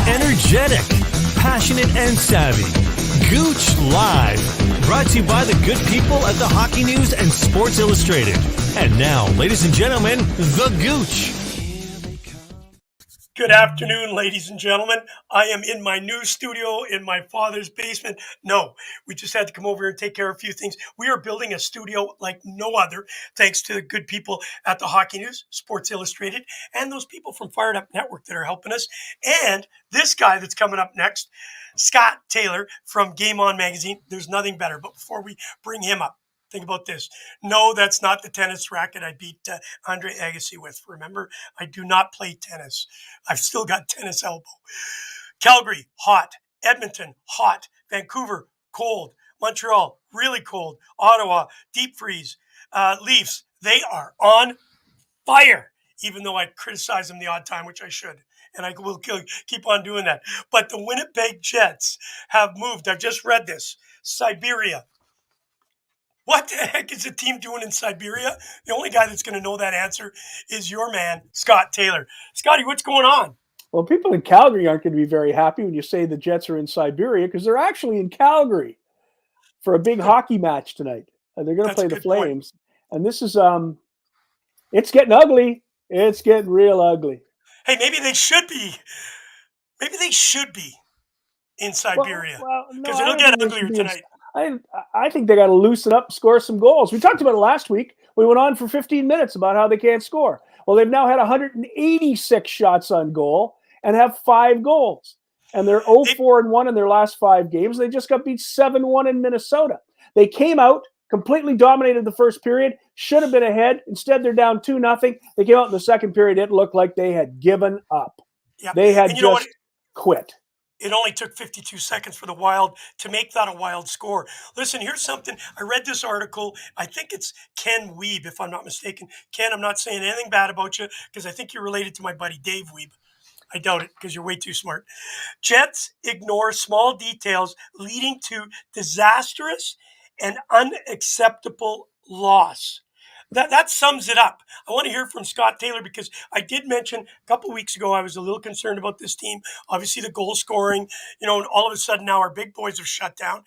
Energetic, passionate, and savvy. Gouche Live. Brought to you by the good people at the Hockey News and Sports Illustrated. And now, ladies and gentlemen, the Gouche. Good afternoon, ladies and gentlemen. I am in my new studio in my father's basement. No, we just had to come over here and take care of a few things. We are building a studio like no other, thanks to the good people at the Hockey News, Sports Illustrated, and those people from Fired Up Network that are helping us. And this guy that's coming up next, Scott Taylor from Game On Magazine. There's nothing better. But before we bring him up, think about this. No, that's not the tennis racket I beat Andre Agassi with. Remember, I do not play tennis. I've still got tennis elbow. Calgary, hot. Edmonton, hot. Vancouver, cold. Montreal, really cold. Ottawa, deep freeze. Leafs, they are on fire, even though I criticize them the odd time, which I should. And I will keep on doing that. But the Winnipeg Jets have moved. I've just read this. Siberia. What the heck is the team doing in Siberia? The only guy that's going to know that answer is your man, Scott Taylor. Scotty, what's going on? Well, people in Calgary aren't going to be very happy when you say the Jets are in Siberia because they're actually in Calgary for a big hockey match tonight. They're going to play the Flames. And this is, it's getting ugly. It's getting real ugly. Hey, maybe they should be. Maybe they should be in Siberia. Because it'll get uglier tonight. I think they got to loosen up and score some goals. We talked about it last week. We went on for 15 minutes about how they can't score. Well, they've now had 186 shots on goal and have 5 goals. And they're 0-4-1 in their last 5 games. They just got beat 7-1 in Minnesota. They came out, completely dominated the first period, should have been ahead. Instead, they're down 2-0. They came out in the second period. It looked like they had given up. Yep. They had just quit. It only took 52 seconds for the Wild to make that a Wild score. Listen, here's something. I read this article. I think it's Ken Wiebe, if I'm not mistaken. Ken, I'm not saying anything bad about you because I think you're related to my buddy Dave Wiebe. I doubt it because you're way too smart. Jets ignore small details leading to disastrous and unacceptable loss. That sums it up. I want to hear from Scott Taylor because I did mention a couple of weeks ago I was a little concerned about this team. Obviously, the goal scoring, and all of a sudden now our big boys have shut down.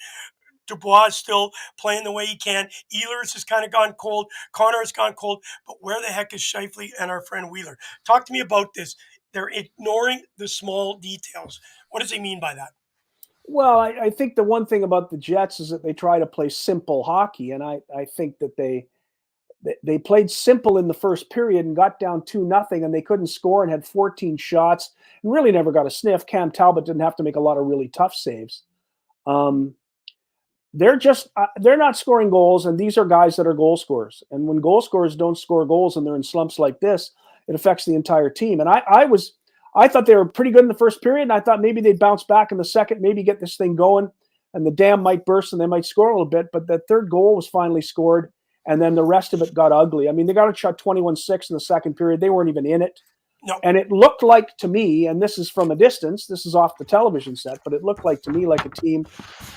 Dubois is still playing the way he can. Ehlers has kind of gone cold. Connor has gone cold. But where the heck is Scheifele and our friend Wheeler? Talk to me about this. They're ignoring the small details. What does he mean by that? Well, I think the one thing about the Jets is that they try to play simple hockey, and I think that they played simple in the first period and got down 2-0, and they couldn't score and had 14 shots and really never got a sniff. Cam Talbot didn't have to make a lot of really tough saves. They're not scoring goals, and these are guys that are goal scorers. And when goal scorers don't score goals and they're in slumps like this, it affects the entire team. And I thought they were pretty good in the first period, and I thought maybe they'd bounce back in the second, maybe get this thing going, and the dam might burst and they might score a little bit. But that third goal was finally scored. And then the rest of it got ugly. I mean, they got a shot 21-6 in the second period. They weren't even in it. No. And it looked like to me, and this is from a distance, this is off the television set, but it looked like to me like a team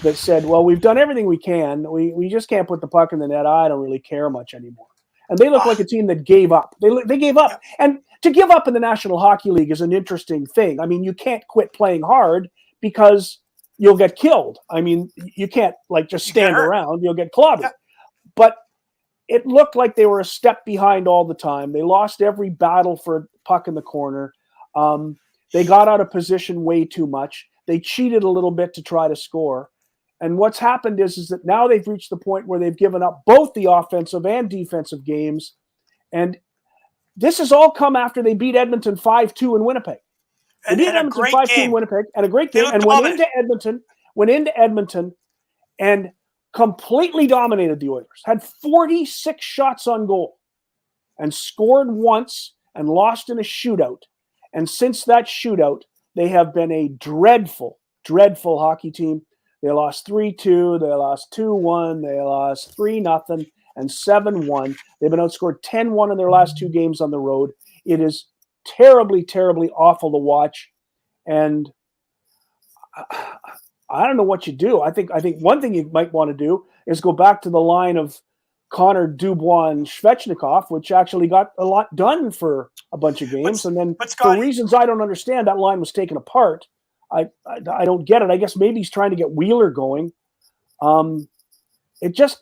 that said, well, we've done everything we can. We just can't put the puck in the net. I don't really care much anymore. And they look like a team that gave up. They gave up. And to give up in the National Hockey League is an interesting thing. I mean, you can't quit playing hard because you'll get killed. I mean, you can't just stand around. You'll get clobbered. Yeah. But it looked like they were a step behind all the time. They lost every battle for a puck in the corner. They got out of position way too much. They cheated a little bit to try to score. And what's happened is that now they've reached the point where they've given up both the offensive and defensive games. And this has all come after they beat Edmonton 5-2 in Winnipeg. They beat Edmonton 5-2 in Winnipeg, and a great game, and went into Edmonton and completely dominated the Oilers, had 46 shots on goal and scored once and lost in a shootout. And since that shootout, they have been a dreadful, dreadful hockey team. They lost 3-2, they lost 2-1, they lost 3-0 and 7-1. They've been outscored 10-1 in their last 2 games on the road. It is terribly, terribly awful to watch. And I don't know what you do. I think one thing you might want to do is go back to the line of Connor, Dubois, and Svechnikov, which actually got a lot done for a bunch of games. And then for reasons I don't understand, that line was taken apart. I don't get it. I guess maybe he's trying to get Wheeler going. The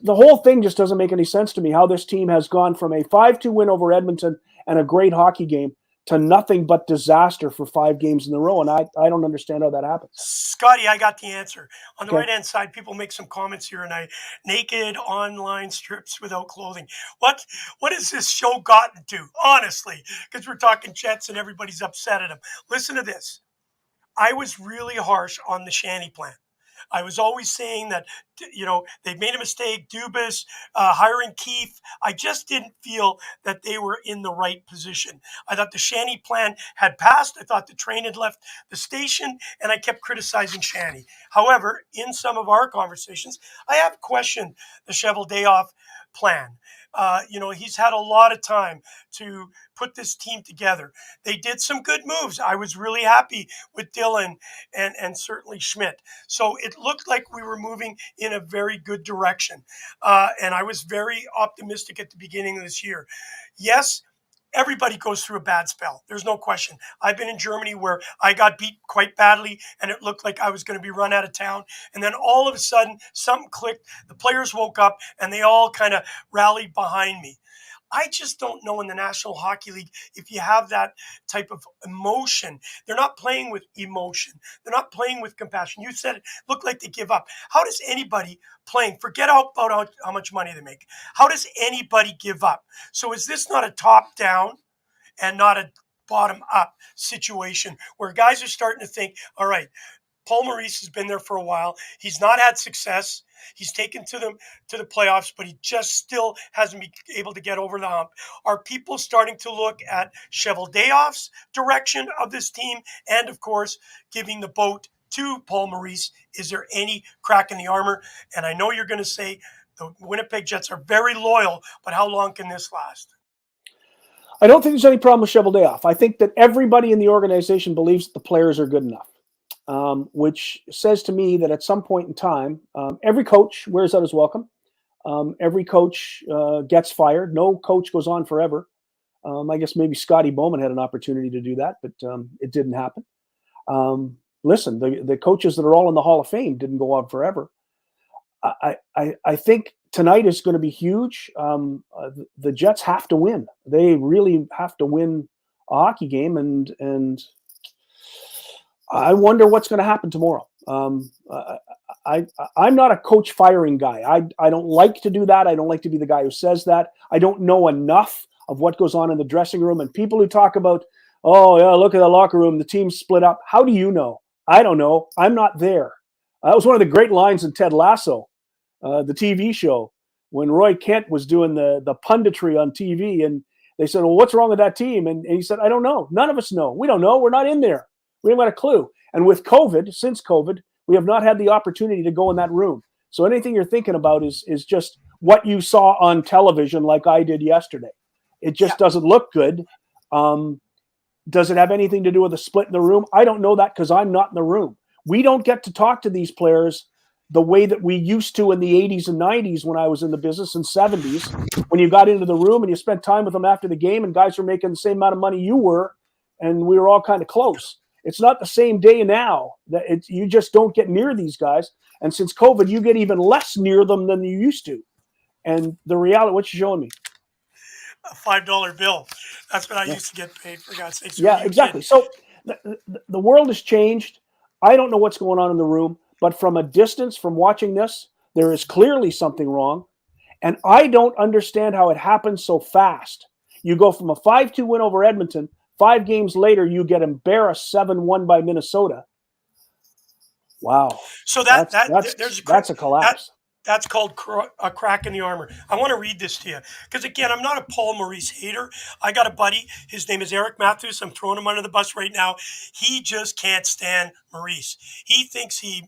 whole thing just doesn't make any sense to me, how this team has gone from a 5-2 win over Edmonton and a great hockey game to nothing but disaster for 5 games in a row. And I don't understand how that happens. Scotty, I got the answer. On the Okay. right hand side, people make some comments here, and naked online strips without clothing. What has this show gotten to, honestly? Because we're talking Jets and everybody's upset at him. Listen to this. I was really harsh on the Shanny plan. I was always saying that, they made a mistake. Dubas, hiring Keefe. I just didn't feel that they were in the right position. I thought the Shanny plan had passed. I thought the train had left the station, and I kept criticizing Shanny. However, in some of our conversations, I have questioned the Cheveldayoff plan. He's had a lot of time to put this team together. They did some good moves. I was really happy with Dylan and certainly Schmidt. So it looked like we were moving in a very good direction. And I was very optimistic at the beginning of this year. Yes, everybody goes through a bad spell. There's no question. I've been in Germany where I got beat quite badly and it looked like I was going to be run out of town. And then all of a sudden, something clicked. The players woke up and they all kind of rallied behind me. I just don't know in the National Hockey League if you have that type of emotion. They're not playing with emotion. They're not playing with compassion. You said it looked like they give up. How does anybody playing, forget about how much money they make, how does anybody give up? So is this not a top down and not a bottom up situation where guys are starting to think, all right, Paul Maurice has been there for a while. He's not had success. He's taken to the playoffs, but he just still hasn't been able to get over the hump. Are people starting to look at Cheveldayoff's direction of this team, and of course, giving the boat to Paul Maurice? Is there any crack in the armor? And I know you're going to say the Winnipeg Jets are very loyal, but how long can this last? I don't think there's any problem with Cheveldayoff. I think that everybody in the organization believes that the players are good enough. Which says to me that at some point in time, every coach wears out his welcome. Every coach gets fired. No coach goes on forever. I guess maybe Scotty Bowman had an opportunity to do that, but it didn't happen. Listen, the coaches that are all in the Hall of Fame didn't go on forever. I think tonight is going to be huge. The Jets have to win. They really have to win a hockey game, and I wonder what's going to happen tomorrow. I'm not a coach firing guy. I don't like to do that. I don't like to be the guy who says that. I don't know enough of what goes on in the dressing room. And people who talk about, oh, yeah, look at the locker room, the team's split up. How do you know? I don't know. I'm not there. That was one of the great lines in Ted Lasso, the TV show, when Roy Kent was doing the punditry on TV. And they said, well, what's wrong with that team? And he said, I don't know. None of us know. We don't know. We're not in there. We haven't got a clue. And with COVID, since COVID, we have not had the opportunity to go in that room. So anything you're thinking about is just what you saw on television, like I did yesterday. It just doesn't look good. Does it have anything to do with the split in the room? I don't know that because I'm not in the room. We don't get to talk to these players the way that we used to in the 80s and 90s when I was in the business, and 70s, when you got into the room and you spent time with them after the game and guys were making the same amount of money you were, and we were all kind of close. It's not the same day now. You just don't get near these guys. And since COVID, you get even less near them than you used to. And the reality, what you showing me? A $5 bill. That's what I used to get paid, for God's sake. Yeah, exactly. So the world has changed. I don't know what's going on in the room, but from a distance, from watching this, there is clearly something wrong. And I don't understand how it happens so fast. You go from a 5-2 win over Edmonton. 5 games later, you get embarrassed 7-1 by Minnesota. Wow. So that's a collapse. That's called a crack in the armor. I want to read this to you because, again, I'm not a Paul Maurice hater. I got a buddy. His name is Eric Matthews. I'm throwing him under the bus right now. He just can't stand Maurice. He thinks he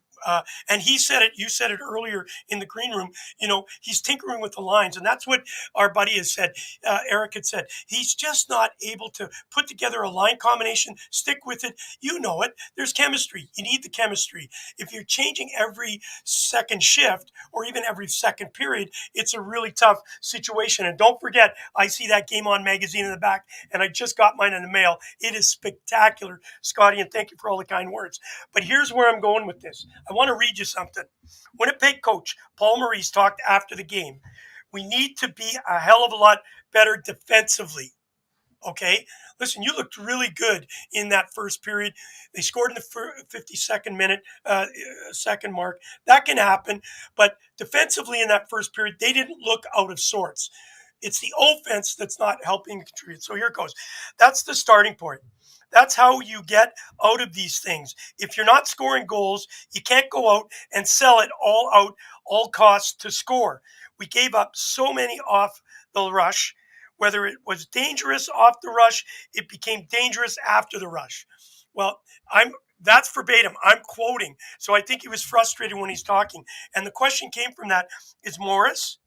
And he said it. You said it earlier in the green room. He's tinkering with the lines, and that's what our buddy has said. Eric had said he's just not able to put together a line combination. Stick with it. You know it. There's chemistry. You need the chemistry. If you're changing every second shift or even every second period, it's a really tough situation. And don't forget, I see that Game On magazine in the back, and I just got mine in the mail. It is spectacular, Scotty, and thank you for all the kind words. But here's where I'm going with this. I want to read you something. Winnipeg coach Paul Maurice talked after the game. We need to be a hell of a lot better defensively. Okay, listen, you looked really good in that first period. They scored in the 52nd minute, second mark. That can happen, but defensively in that first period, they didn't look out of sorts. It's the offense that's not helping contribute. So here it goes. That's the starting point. That's how you get out of these things. If you're not scoring goals, you can't go out and sell it all out, all costs to score. We gave up so many off the rush. Whether it was dangerous off the rush, it became dangerous after the rush. Well, that's verbatim. I'm quoting. So I think he was frustrated when he's talking. And the question came from that, is Maurice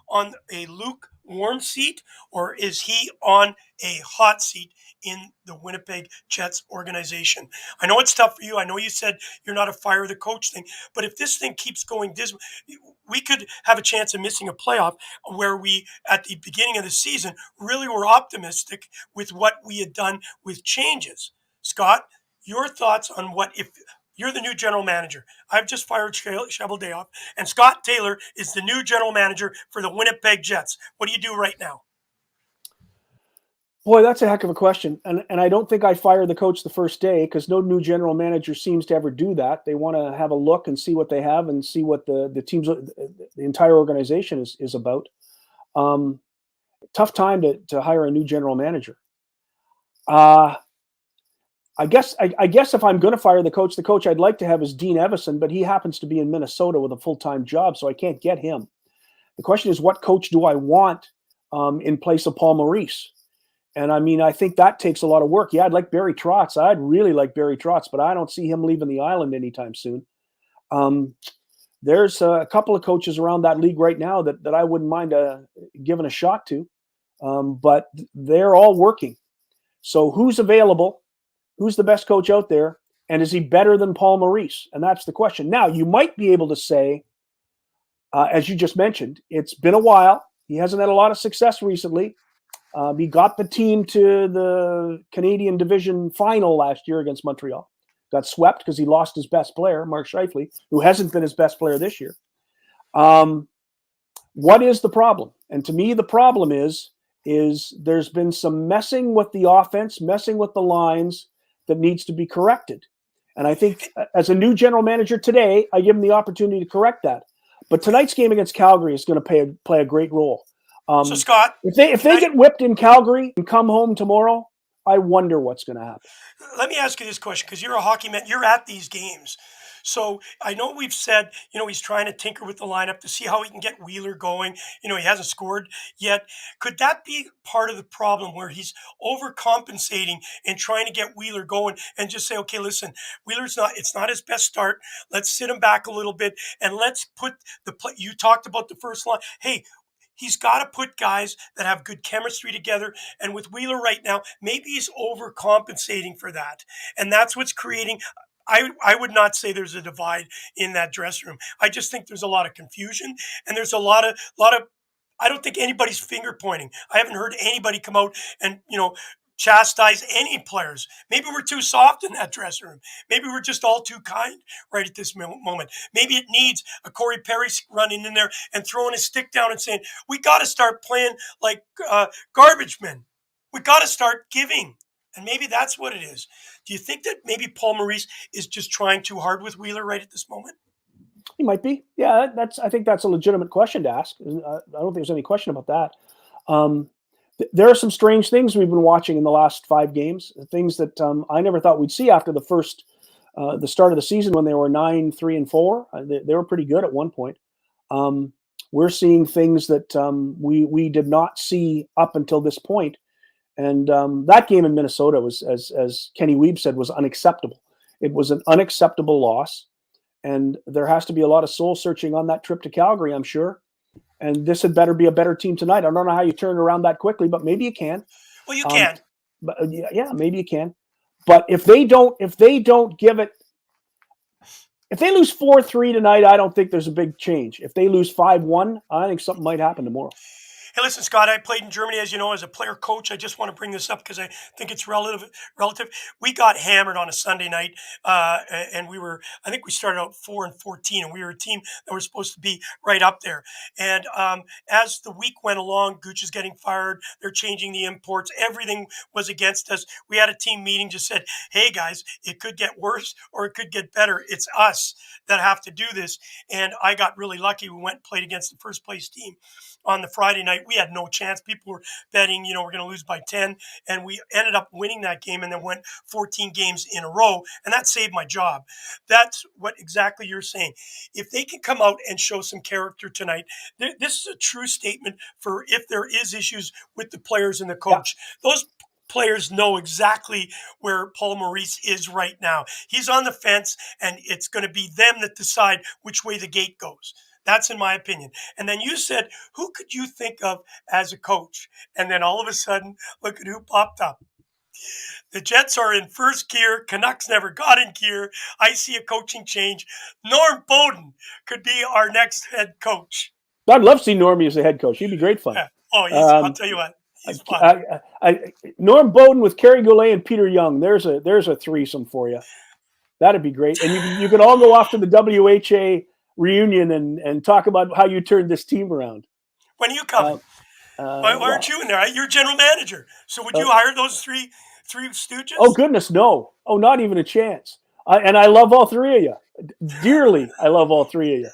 on a lukewarm seat, or is he on a hot seat in the Winnipeg Jets organization? I know it's tough for you. I know you said you're not a fire the coach thing, but if this thing keeps going dismal, we could have a chance of missing a playoff where we, at the beginning of the season, really were optimistic with what we had done with changes. Scott, your thoughts on what if you're the new general manager? I've just fired Cheveldayoff, and Scott Taylor is the new general manager for the Winnipeg Jets. What do you do right now? Boy, that's a heck of a question. And I don't think I fire the coach the first day, because no new general manager seems to ever do that. They want to have a look and see what they have and see what the team's, the entire organization is about. Tough time to hire a new general manager. I guess if I'm going to fire the coach I'd like to have is Dean Evison, but he happens to be in Minnesota with a full-time job, so I can't get him. The question is, what coach do I want in place of Paul Maurice? And I mean, I think that takes a lot of work. Yeah, I'd like Barry Trotz. I'd really like Barry Trotz, but I don't see him leaving the island anytime soon. There's a couple of coaches around that league right now that I wouldn't mind giving a shot to, but they're all working. So who's available? Who's the best coach out there? And is he better than Paul Maurice? And that's the question. Now, you might be able to say, as you just mentioned, it's been a while. He hasn't had a lot of success recently. He got the team to the Canadian Division final last year against Montreal. Got swept because he lost his best player, Mark Scheifele, who hasn't been his best player this year. What is the problem? And to me, the problem is there's been some messing with the offense, messing with the lines that needs to be corrected. And I think as a new general manager today, I give him the opportunity to correct that. But tonight's game against Calgary is going to play a great role. So Scott, if they get whipped in Calgary and come home tomorrow, I wonder what's going to happen. Let me ask you this question, because you're a hockey man. You're at these games. So I know we've said, he's trying to tinker with the lineup to see how he can get Wheeler going. He hasn't scored yet. Could that be part of the problem, where he's overcompensating and trying to get Wheeler going and just say, okay, listen, it's not his best start. Let's sit him back a little bit and let's put you talked about the first line. Hey, he's got to put guys that have good chemistry together. And with Wheeler right now, maybe he's overcompensating for that. And that's what's creating. I would not say there's a divide in that dressing room. I just think there's a lot of confusion, and there's a lot of. I don't think anybody's finger pointing. I haven't heard anybody come out and chastise any players. Maybe we're too soft in that dressing room. Maybe we're just all too kind right at this moment. Maybe it needs a Corey Perry running in there and throwing his stick down and saying, we got to start playing like garbage men. We got to start giving. And maybe that's what it is. Do you think that maybe Paul Maurice is just trying too hard with Wheeler right at this moment? He might be. Yeah, I think that's a legitimate question to ask. I don't think there's any question about that. There are some strange things we've been watching in the last 5 games, things that I never thought we'd see after the start of the season, when they were 9-3-4. They were pretty good at one point. We're seeing things that we did not see up until this point. And that game in Minnesota was, as Kenny Weeb said, was unacceptable. It was an unacceptable loss. And there has to be a lot of soul searching on that trip to Calgary, I'm sure. And this had better be a better team tonight. I don't know how you turn around that quickly, but maybe you can. Well, you can. But yeah, maybe you can. But if they don't give it, if they lose 4-3 tonight, I don't think there's a big change. If they lose 5-1, I think something might happen tomorrow. Hey, listen, Scott, I played in Germany, as you know, as a player coach. I just want to bring this up because I think it's relative. We got hammered on a Sunday night, and I think we started out 4-14, and we were a team that was supposed to be right up there. And as the week went along, Gouche is getting fired. They're changing the imports. Everything was against us. We had a team meeting, just said, hey, guys, it could get worse or it could get better. It's us that have to do this. And I got really lucky. We went and played against the first place team on the Friday night. We had no chance. People were betting, we're going to lose by 10. And we ended up winning that game and then went 14 games in a row. And that saved my job. That's what exactly you're saying. If they can come out and show some character tonight, this is a true statement for if there is issues with the players and the coach. Yeah. Those players know exactly where Paul Maurice is right now. He's on the fence, and it's going to be them that decide which way the gate goes. That's in my opinion. And then you said, who could you think of as a coach? And then all of a sudden, look at who popped up. The Jets are in first gear. Canucks never got in gear. I see a coaching change. Norm Bowden could be our next head coach. I'd love to see Normie as the head coach. He'd be great fun. Yeah. Oh, I'll tell you what. He's fun. Norm Bowden with Kerry Goulet and Peter Young. There's a threesome for you. That'd be great. And you could all go off to the WHA reunion and talk about how you turned this team around. When are you coming? Why aren't you in there? You're general manager. So would you hire those three stooges? Oh, goodness, no. Oh, not even a chance. And I love all three of you. Dearly, I love all three of you.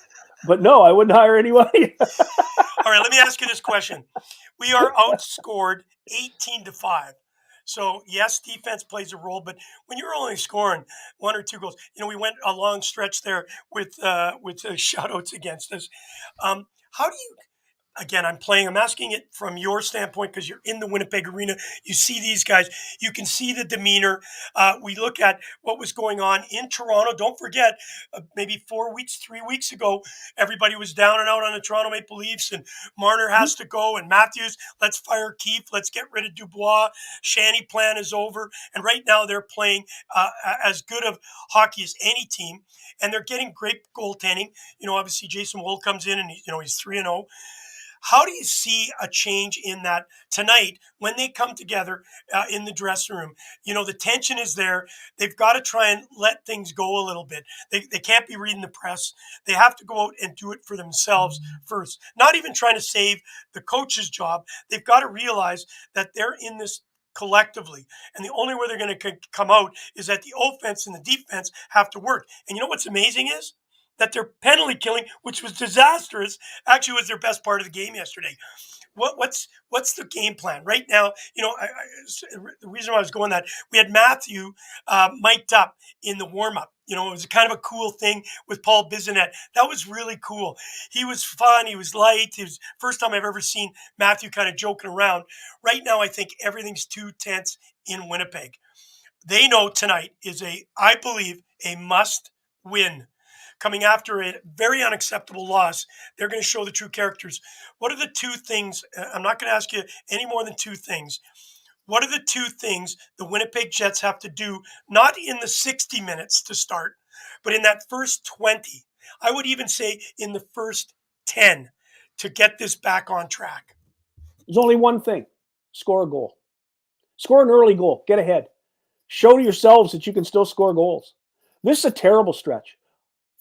But no, I wouldn't hire anybody. All right, let me ask you this question. We are outscored 18-5. So, yes, defense plays a role, but when you're only scoring 1 or 2 goals, we went a long stretch there with shutouts against us. How do you, again, I'm asking it from your standpoint because you're in the Winnipeg arena. You see these guys. You can see the demeanor. We look at what was going on in Toronto. Don't forget, maybe 3 weeks ago, everybody was down and out on the Toronto Maple Leafs, and Marner has to go, and Matthews, let's fire Keefe, let's get rid of Dubois. Shanny plan is over. And right now they're playing as good of hockey as any team, and they're getting great goaltending. Obviously Jason Wool comes in, and he's 3-0. How do you see a change in that tonight when they come together in the dressing room? The tension is there. They've got to try and let things go a little bit. They can't be reading the press. They have to go out and do it for themselves first. Not even trying to save the coach's job. They've got to realize that they're in this collectively. And the only way they're going to come out is that the offense and the defense have to work. And you know what's amazing is? That their penalty killing, which was disastrous, actually was their best part of the game yesterday. What's the game plan right now? The reason why I was going that we had Matthew mic'd up in the warm up. It was kind of a cool thing with Paul Bizinet. That was really cool. He was fun. He was light. It was first time I've ever seen Matthew kind of joking around. Right now, I think everything's too tense in Winnipeg. They know tonight is I believe, a must win. Coming after a very unacceptable loss, they're going to show the true characters. What are the 2 things? I'm not going to ask you any more than 2 things. What are the 2 things the Winnipeg Jets have to do, not in the 60 minutes to start, but in that first 20? I would even say in the first 10 to get this back on track. There's only one thing. Score a goal. Score an early goal. Get ahead. Show to yourselves that you can still score goals. This is a terrible stretch.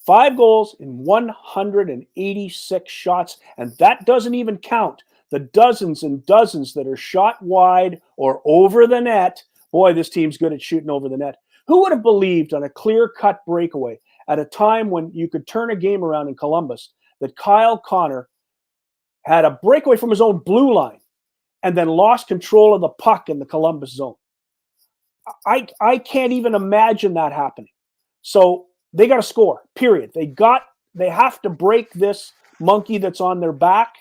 5 goals in 186 shots, and that doesn't even count the dozens and dozens that are shot wide or over the net. Boy, this team's good at shooting over the net. Who would have believed on a clear-cut breakaway at a time when you could turn a game around in Columbus that Kyle Connor had a breakaway from his own blue line and then lost control of the puck in the Columbus zone? I can't even imagine that happening. So they got to score, period. They have to break this monkey that's on their back.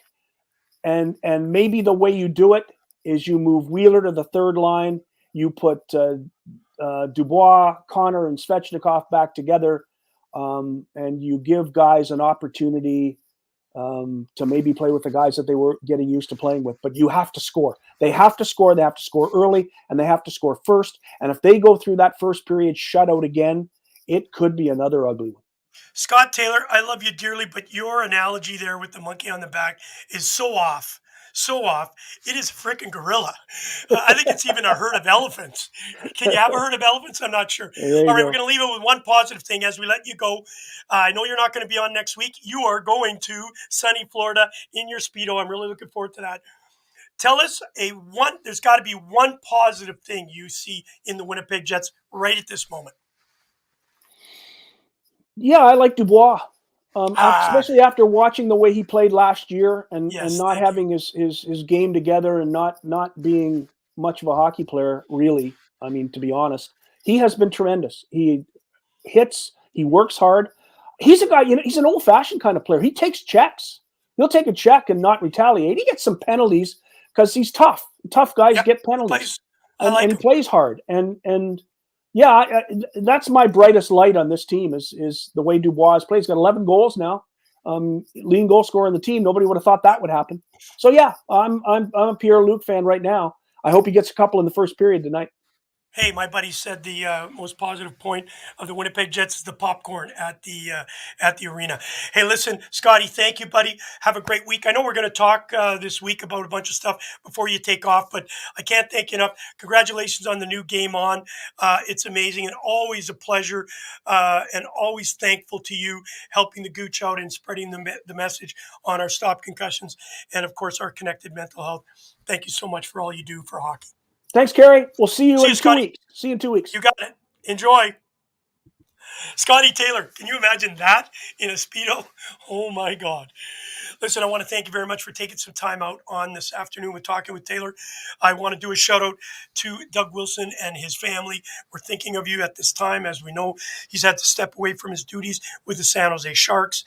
And maybe the way you do it is you move Wheeler to the third line. You put Dubois, Connor, and Svechnikov back together. and you give guys an opportunity to maybe play with the guys that they were getting used to playing with. But you have to score. They have to score. They have to score early, and they have to score first. And if they go through that first period shutout again, it could be another ugly one. Scott Taylor, I love you dearly, but your analogy there with the monkey on the back is so off. So off. It is a freaking gorilla. I think it's even a herd of elephants. Can you have a herd of elephants? I'm not sure. All right, we're going to leave it with one positive thing as we let you go. I know you're not going to be on next week. You are going to sunny Florida in your Speedo. I'm really looking forward to that. Tell us there's got to be one positive thing you see in the Winnipeg Jets right at this moment. Yeah, I like Dubois, especially after watching the way he played last year and not having his game together and not being much of a hockey player, really. I mean, to be honest, he has been tremendous. He hits, he works hard. He's a guy, he's an old-fashioned kind of player. He takes checks. He'll take a check and not retaliate. He gets some penalties because he's tough. Tough guys get penalties. And he plays hard. And yeah, that's my brightest light on this team is the way Dubois plays. He's got 11 goals now, leading goal scorer in the team. Nobody would have thought that would happen. So yeah, I'm a Pierre-Luc fan right now. I hope he gets a couple in the first period tonight. Hey, my buddy said the most positive point of the Winnipeg Jets is the popcorn at the arena. Hey, listen, Scotty, thank you, buddy. Have a great week. I know we're going to talk this week about a bunch of stuff before you take off, but I can't thank you enough. Congratulations on the new Game On. It's amazing and always a pleasure and always thankful to you helping the Gouche out and spreading the message on our Stop Concussions and, of course, our Connected Mental Health. Thank you so much for all you do for hockey. Thanks, Kerry. We'll see you in 2 weeks. See you in 2 weeks. You got it. Enjoy. Scotty Taylor, can you imagine that in a Speedo? Oh, my God. Listen, I want to thank you very much for taking some time out on this afternoon with Talking with Taylor. I want to do a shout out to Doug Wilson and his family. We're thinking of you at this time. As we know, he's had to step away from his duties with the San Jose Sharks.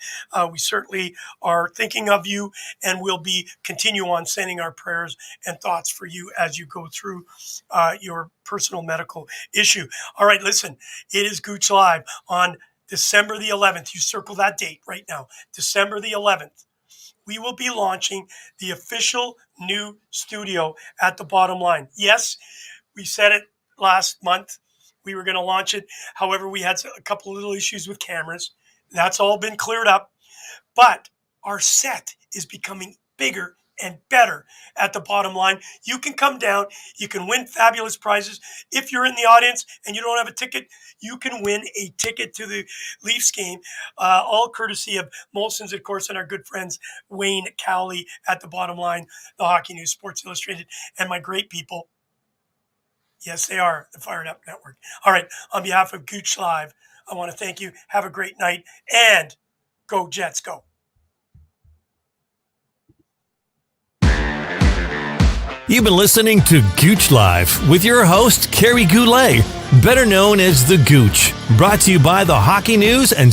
We certainly are thinking of you and we'll continue on sending our prayers and thoughts for you as you go through your personal medical issue. All right, listen, it is Gouche Live on December the 11th. You circle that date right now, December the 11th. We will be launching the official new studio at the Bottom Line. Yes, we said it last month. We were going to launch it. However, we had a couple of little issues with cameras. That's all been cleared up. But our set is becoming bigger and better at the Bottom Line. You can come down. You can win fabulous prizes. If you're in the audience and you don't have a ticket, you can win a ticket to the Leafs game, all courtesy of Molson's, of course, and our good friends Wayne Cowley at the Bottom Line, the Hockey News, Sports Illustrated, and my great people. Yes, they are the Fired Up Network. All right, on behalf of Gouche Live, I want to thank you. Have a great night, and go Jets, go. You've been listening to Gouche Live with your host, Kerry Goulet, better known as The Gouche, brought to you by the Hockey News and